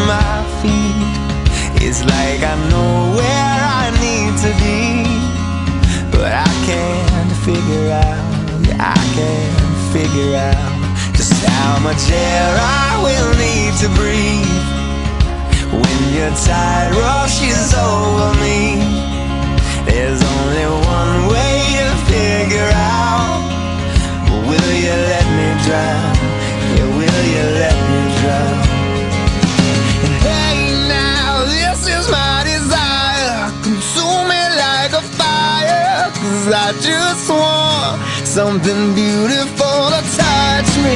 my feet. It's like I know where I need to be, but I can't figure out, yeah, I can't figure out just how much air I will need to breathe when your tide rushes over me. There's only one way to figure out, will you let me drown? Yeah, will you let me drown? And hey now, this is my desire, consume me like a fire, 'cause I just want something beautiful to touch me.